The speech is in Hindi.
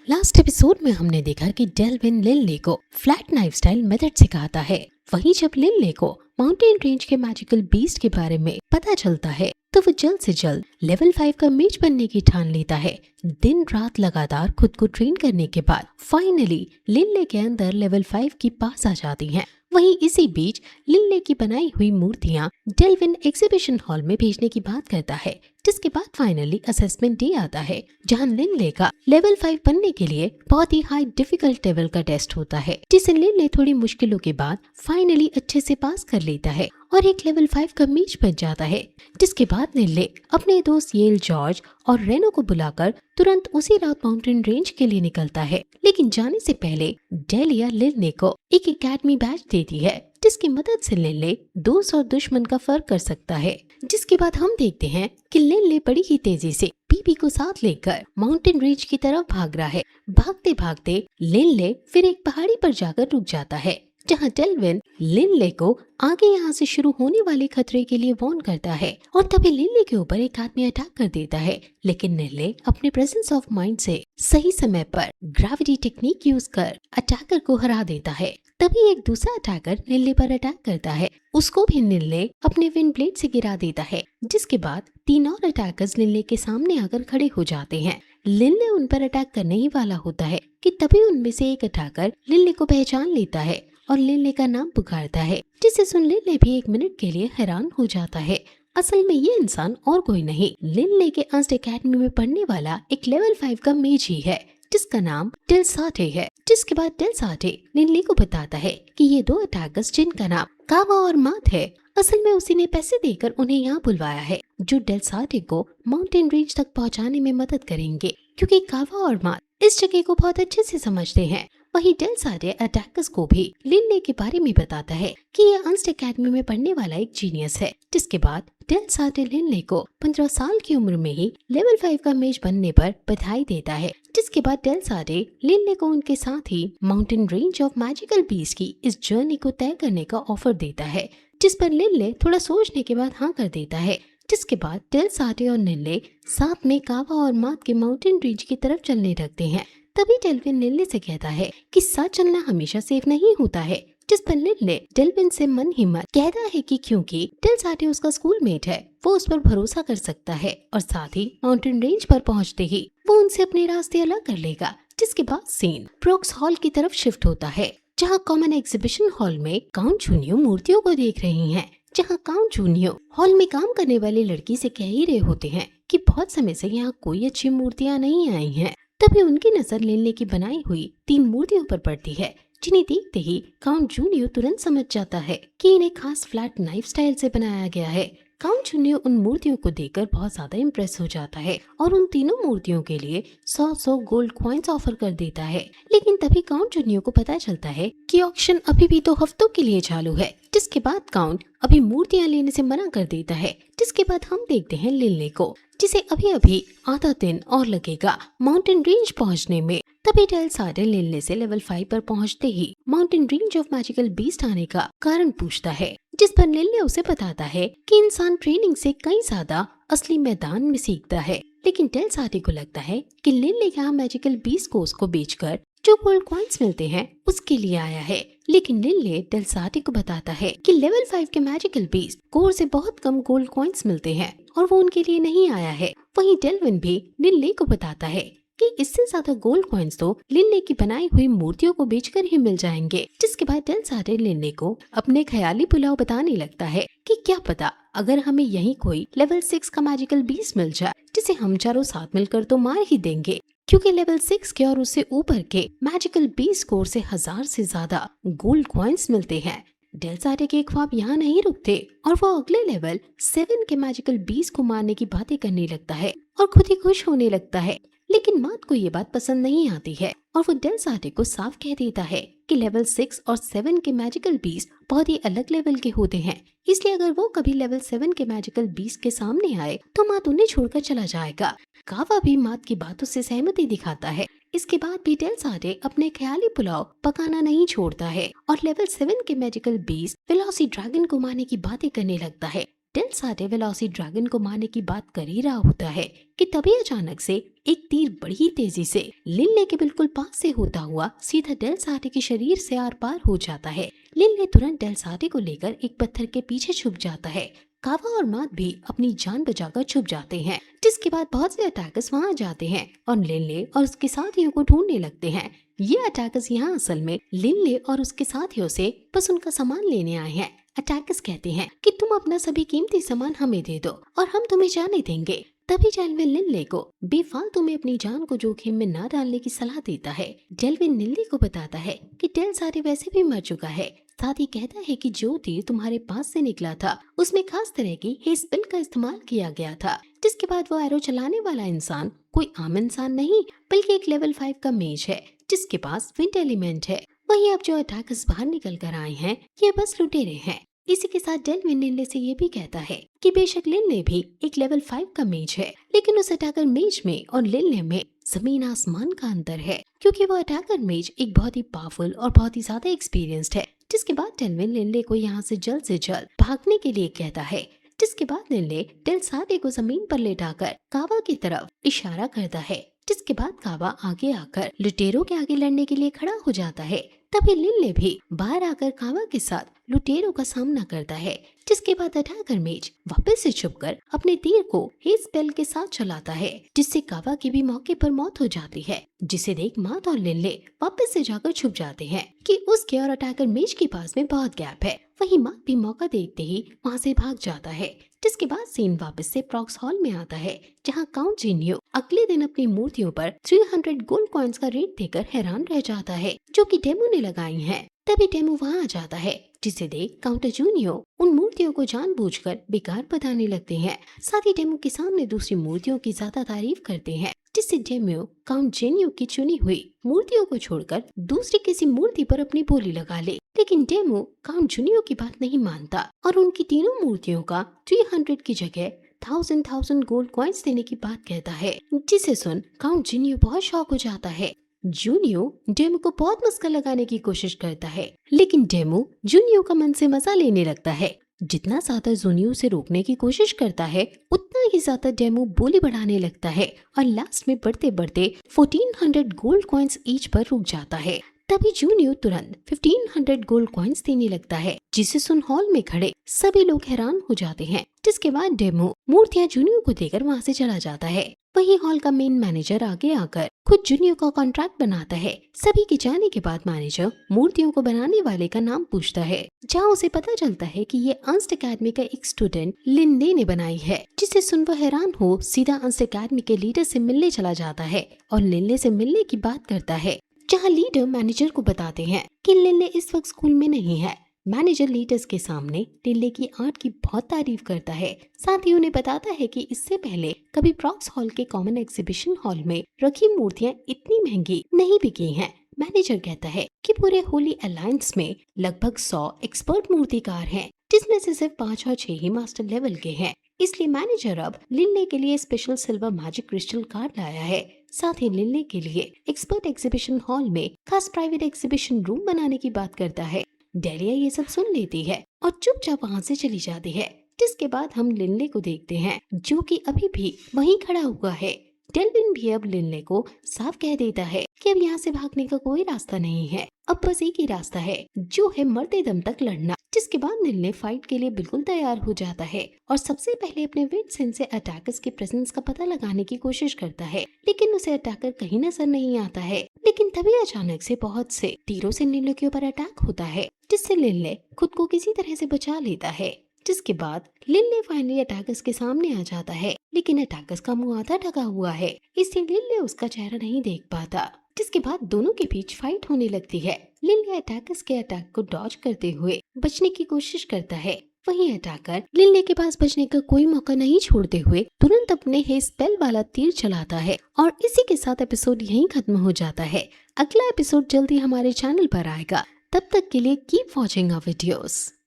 लास्ट एपिसोड में हमने देखा कि डेल्विन लिनले को फ्लैट नाइफ स्टाइल मेथड सिखाता है। वहीं जब लिनले को माउंटेन रेंज के मैजिकल बीस्ट के बारे में पता चलता है तो वो जल्द से जल्द लेवल 5 का मेज बनने की ठान लेता है। दिन रात लगातार खुद को ट्रेन करने के बाद फाइनली लिनले के अंदर लेवल 5 की पास आ जाती हैं। वहीं इसी बीच लिनले की बनाई हुई मूर्तियां डेल्विन एग्जीबिशन हॉल में भेजने की बात करता है, जिसके बाद फाइनली असेसमेंट डे आता है जहां लिनले का लेवल 5 बनने के लिए बहुत ही हाई डिफिकल्ट लेवल का टेस्ट होता है, जिसे लिनले थोड़ी मुश्किलों के बाद फाइनली अच्छे से पास कर लेता है और एक लेवल 5 का मेज बन जाता है। जिसके बाद लिनले अपने दोस्त येल जॉर्ज और रेनो को बुलाकर तुरंत उसी रात माउंटेन रेंज के लिए निकलता है। लेकिन जाने से पहले डेलिया लिनले को एक एकेडमी बैच देती है, जिसकी मदद से लिनले दोस्त और दुश्मन का फर्क कर सकता है। जिसके बाद हम देखते हैं कि लिनले बड़ी ही तेजी से पीपी को साथ लेकर माउंटेन रेंज की तरफ भाग रहा है। भागते भागते लिनले फिर एक पहाड़ी पर जाकर रुक जाता है, जहां डेल्विन लिनले को आगे यहाँ से शुरू होने वाले खतरे के लिए वार्न करता है और तभी लिनले के ऊपर एक आदमी अटैक कर देता है। लेकिन लिनले अपने प्रेजेंस ऑफ माइंड से सही समय पर ग्रेविटी टेक्निक यूज कर अटैकर को हरा देता है। तभी एक दूसरा अटैकर लिनले पर अटैक करता है, उसको भी लिनले अपने विंड ब्लेड से गिरा देता है। जिसके बाद 3 और अटैकर्स लिनले के सामने आकर खड़े हो जाते हैं। लिनले उन पर अटैक करने ही वाला होता है कि तभी उनमें से एक अटैकर लिनले को पहचान लेता है और लिनले का नाम पुकारता है, जिसे सुन लिनले भी 1 मिनट के लिए हैरान हो जाता है। असल में ये इंसान और कोई नहीं, लिनले के अंस्ट एकेडमी में पढ़ने वाला एक लेवल 5 का मेज ही है, जिसका नाम डेलसाटे है। जिसके बाद डेलसाटे लिनले को बताता है कि ये 2 अटैकर्स जिनका नाम कावा और मात है, असल में उसी ने पैसे देकर उन्हें यहाँ बुलवाया है, जो डेलसाटे को माउंटेन रेंज तक पहुँचाने में मदद करेंगे, क्योंकि कावा और मात इस जगह को बहुत अच्छे से समझते हैं। वहीं डेलसाटे अटैकर्स को भी लिनले के बारे में बताता है कि ये अंस्ट एकेडमी में पढ़ने वाला एक जीनियस है। जिसके बाद डेलसाटे लिनले को 15 साल की उम्र में ही लेवल 5 का मेज बनने पर बधाई देता है। जिसके बाद डेलसाटे लिनले को उनके साथ ही mountain range of magical beast की इस जर्नी को तय करने का ऑफर देता है, जिस पर लिनले थोड़ा सोचने के बाद हाँ कर देता है। जिसके बाद डेलसाटे और लिनले साथ में कावा और मात के माउंटेन रेंज की तरफ चलने लगते हैं। तभी डेल्विन लिनले से कहता है कि साथ चलना हमेशा सेफ नहीं होता है। जिस पर लिनले डेल्विन से मन ही मन कहता है कि क्योंकि डेलसाटे उसका स्कूलमेट है, वो उस पर भरोसा कर सकता है और साथ ही माउंटेन रेंज पर पहुंचते ही वो उनसे अपने रास्ते अलग कर लेगा। जिसके बाद सीन प्रोक्स हॉल की तरफ शिफ्ट होता है, जहाँ कॉमन एग्जीबिशन हॉल में काउंट जूनियो मूर्तियों को देख रही हैं। जहाँ काउंट जूनियो हॉल में काम करने वाली लड़की से कह ही रहे होते हैं कि बहुत समय से यहाँ कोई अच्छी मूर्तियाँ नहीं आई हैं। तभी उनकी नजर लिनले की बनाई हुई 3 मूर्तियों पर पड़ती है, जिन्हें देखते ही काउंट जूनियो तुरंत समझ जाता है कि इन्हें खास फ्लैट नाइफ स्टाइल से बनाया गया है। काउंट जूनियो उन मूर्तियों को देखकर बहुत ज्यादा इम्प्रेस हो जाता है और उन तीनों मूर्तियों के लिए 100 गोल्ड कॉइन्स ऑफर कर देता है। लेकिन तभी काउंट जूनियो को पता चलता है कि ऑक्शन अभी भी 2 हफ्तों के लिए चालू है। जिसके बाद काउंट अभी मूर्तियां लेने से मना कर देता है। जिसके बाद हम देखते हैं लिनले को, जिसे अभी अभी आधा दिन और लगेगा माउंटेन रेंज पहुंचने में। तभी डेलसाटे लिनले से लेवल 5 पर पहुंचते ही mountain range of magical beast आने का कारण पूछता है, जिस पर लिनले उसे बताता है कि इंसान ट्रेनिंग से कई ज्यादा असली मैदान में सीखता है। लेकिन डेलसाटे को लगता है कि लिनले यहाँ मैजिकल बीस्ट कोर्स को बेचकर जो गोल्ड कॉइन्स मिलते हैं उसके लिए आया है। लेकिन लिनले डेलसाटे को बताता है कि लेवल 5 के मैजिकल बीस्ट कोर से बहुत कम गोल्ड कॉइन्स मिलते हैं और वो उनके लिए नहीं आया है। वहीं डेल्विन भी लिनले को बताता है कि इससे ज्यादा गोल्ड कॉइन्स तो लिनले की बनाई हुई मूर्तियों को बेचकर ही मिल जाएंगे। जिसके बाद डेलसाटे लिनले को अपने ख्याली पुलाव बताने लगता है कि क्या पता अगर हमें यहीं कोई लेवल 6 का मैजिकल बीस्ट मिल जाए, जिसे हम चारों साथ मिलकर तो मार ही देंगे, क्योंकि लेवल 6 के और उससे ऊपर के मैजिकल बीस्ट कोर से 1000 से ज्यादा गोल्ड कॉइन्स मिलते हैं। डेलसाटे के ख्वाब यहाँ नहीं रुकते और वो अगले लेवल 7 के मैजिकल बीस्ट को मारने की बातें करने लगता है और खुद ही खुश होने लगता है। लेकिन मात को ये बात पसंद नहीं आती है और वो डेलसाटे को साफ कह देता है कि लेवल 6 और 7 के मैजिकल बीस्ट बहुत ही अलग लेवल के होते हैं, इसलिए अगर वो कभी लेवल 7 के मैजिकल बीस्ट के सामने आए तो मात उन्हें छोड़कर चला जाएगा। कावा भी मात की बातों से सहमति दिखाता है। इसके बाद भी डेलसाटे अपने ख्याली पुलाव पकाना नहीं छोड़ता है और लेवल 7 के मैजिकल बीस्ट वेलोसी ड्रैगन को मारने की बातें करने लगता है। डेल साटे वेलोसी ड्रैगन को मारने की बात कर ही रहा होता है कि तभी अचानक से एक तीर बड़ी तेजी से लिनले के बिल्कुल पास से होता हुआ सीधा डेल साटे के शरीर से आर पार हो जाता है। लिनले तुरंत डेल साटे को लेकर एक पत्थर के पीछे छुप जाता है। कावा और मात भी अपनी जान बचाकर छुप जाते हैं, जिसके बाद बहुत से अटैकर्स वहां जाते हैं और लिनले और उसके साथियों को ढूंढने लगते हैं। ये अटैकर्स यहाँ असल में लिनले और उसके साथियों से बस उनका सामान लेने आए हैं। अटैकर्स कहते हैं कि तुम अपना सभी कीमती सामान हमें दे दो और हम तुम्हें जाने देंगे। तभी डेल्विन लिनले को बेफालतू में अपनी जान को जोखिम में न डालने की सलाह देता है। डेल्विन लिनले को बताता है कि डेल साटे वैसे भी मर चुका है। साथ ही कहता है कि जो तीर तुम्हारे पास से निकला था उसमें खास तरह की हे स्पेल का इस्तेमाल किया गया था। जिसके बाद वो एरो चलाने वाला इंसान कोई आम इंसान नहीं बल्कि एक लेवल 5 का मेज है जिसके पास विंड एलिमेंट है। वहीं अब जो अटैकर्स बाहर निकल कर आए हैं ये बस लुटेरे हैं। इसी के साथ डेल्विन लिनले से ये भी कहता है कि बेशक लिनले भी एक लेवल 5 का मेज है, लेकिन उस अटैकर मेज में और लिनले में जमीन आसमान का अंतर है, क्योंकि वो अटैकर मेज एक बहुत ही पावरफुल और बहुत ही ज्यादा एक्सपीरियंस्ड है। जिसके बाद डेल्विन लिनले को यहाँ से जल्द भागने के लिए कहता है। जिसके बाद लिनले डेल साटे को जमीन पर लेटाकर कावा की तरफ इशारा करता है। जिसके बाद कावा आगे आकर लुटेरों के आगे लड़ने के लिए खड़ा हो जाता है। तभी लिनले भी बाहर आकर कावा के साथ लुटेरों का सामना करता है। जिसके बाद अटैकर मेज वापस से छुपकर अपने तीर को हेज स्पेल के साथ चलाता है, जिससे कावा की भी मौके पर मौत हो जाती है। जिसे देख मात और लिनले वापस से जाकर छुप जाते हैं कि उसके और अटैकर मेज के पास में बहुत गैप है। वहीं मात भी मौका देखते ही वहाँ से भाग जाता है। जिसके बाद सीन वापस से प्रॉक्स हॉल में आता है, जहाँ काउंट जिनियो अगले दिन अपनी मूर्तियों पर 300 गोल्ड कॉइन्स का रेट देकर हैरान रह जाता है, जो कि डेमो ने लगाई हैं। तभी डेमो वहाँ आ जाता है, जिसे देख काउंट जूनियो उन मूर्तियों को जानबूझकर बेकार बताने लगते हैं। साथ ही डेमो के सामने दूसरी मूर्तियों की ज्यादा तारीफ करते हैं, जिससे डेमो काउंट जेनियो की चुनी हुई मूर्तियों को छोड़कर दूसरी किसी मूर्ति पर अपनी बोली लगा ले। लेकिन डेमो काउंट जूनियो की बात नहीं मानता और उनकी तीनों मूर्तियों का 300 की जगह 1000 गोल्ड कॉइन्स देने की बात कहता है, जिसे सुन काउंट जूनियो बहुत शॉक हो जाता है। जूनियो डेमो को बहुत मस्का लगाने की कोशिश करता है, लेकिन डेमो जूनियो का मन से मजा लेने लगता है। जितना ज्यादा जूनियो से रोकने की कोशिश करता है उतना ही ज्यादा डेमो बोली बढ़ाने लगता है और लास्ट में बढ़ते बढ़ते 1400 गोल्ड कॉइन्स ईच पर रुक जाता है। तभी जूनियो तुरंत 1500 गोल्ड कॉइन्स देने लगता है, जिसे सुन हॉल में खड़े सभी लोग हैरान हो जाते हैं। जिसके बाद डेमो मूर्तियां जूनियो को देकर वहाँ से चला जाता है। वहीं हॉल का मेन मैनेजर आगे आकर खुद जूनियो का कॉन्ट्रैक्ट बनाता है। सभी के जाने के बाद मैनेजर मूर्तियों को बनाने वाले का नाम पूछता है, जहाँ उसे पता चलता है कि ये अंस्ट अकेडमी का एक स्टूडेंट लिनले ने बनाई है। जिसे सुन वो हैरान हो सीधा अंस्ट अकेडमी के लीडर से मिलने चला जाता है और लिनले से मिलने की बात करता है, जहाँ लीडर मैनेजर को बताते हैं कि लिनले इस वक्त स्कूल में नहीं है। मैनेजर लीडर्स के सामने लिनले की आर्ट की बहुत तारीफ करता है। साथ ही उन्हें बताता है कि इससे पहले कभी प्रॉक्स हॉल के कॉमन एग्जीबिशन हॉल में रखी मूर्तियां इतनी महंगी नहीं बिकी हैं। मैनेजर कहता है कि पूरे होली अलायंस में लगभग 100 एक्सपर्ट मूर्तिकार हैं, जिसमें से सिर्फ 5 और 6 ही मास्टर लेवल के हैं। इसलिए मैनेजर अब लिनले के लिए special silver magic crystal card लाया है। साथ ही लिनले के लिए एक्सपर्ट एग्जीबिशन हॉल में खास प्राइवेट एग्जीबिशन रूम बनाने की बात करता है। डेलिया ये सब सुन लेती है और चुपचाप वहाँ से चली जाती है। जिसके बाद हम लिनले को देखते हैं, जो कि अभी भी वहीं खड़ा हुआ है। डेल्विन भी अब लिनले को साफ कह देता है कि अब यहाँ से भागने का कोई रास्ता नहीं है, अब बस एक ही रास्ता है, जो है मरते दम तक लड़ना। जिसके बाद लिनले फाइट के लिए बिल्कुल तैयार हो जाता है और सबसे पहले अपने विंड सेंस से अटैकर्स के प्रेजेंस का पता लगाने की कोशिश करता है, लेकिन उसे अटैकर कहीं नजर नहीं आता है। लेकिन तभी अचानक से बहुत से तीरों से लिनले के ऊपर अटैक होता है, जिससे लिनले खुद को किसी तरह से बचा लेता है। जिसके बाद लिनले फाइनली अटैकर्स के सामने आ जाता है, लेकिन अटैकर्स का मुंह आधा ढका हुआ है, इसलिए लिनले उसका चेहरा नहीं देख पाता। जिसके बाद दोनों के बीच फाइट होने लगती है। लिनले अटैकर्स के अटैक को डॉज करते हुए बचने की कोशिश करता है। वहीं अटैकर लिनले के पास बचने का कोई मौका नहीं छोड़ते हुए तुरंत अपने हे स्पेल वाला तीर चलाता है और इसी के साथ एपिसोड यहीं खत्म हो जाता है। अगला एपिसोड जल्दी हमारे चैनल पर आएगा। तब तक के लिए कीप वॉचिंग आवर वीडियोस।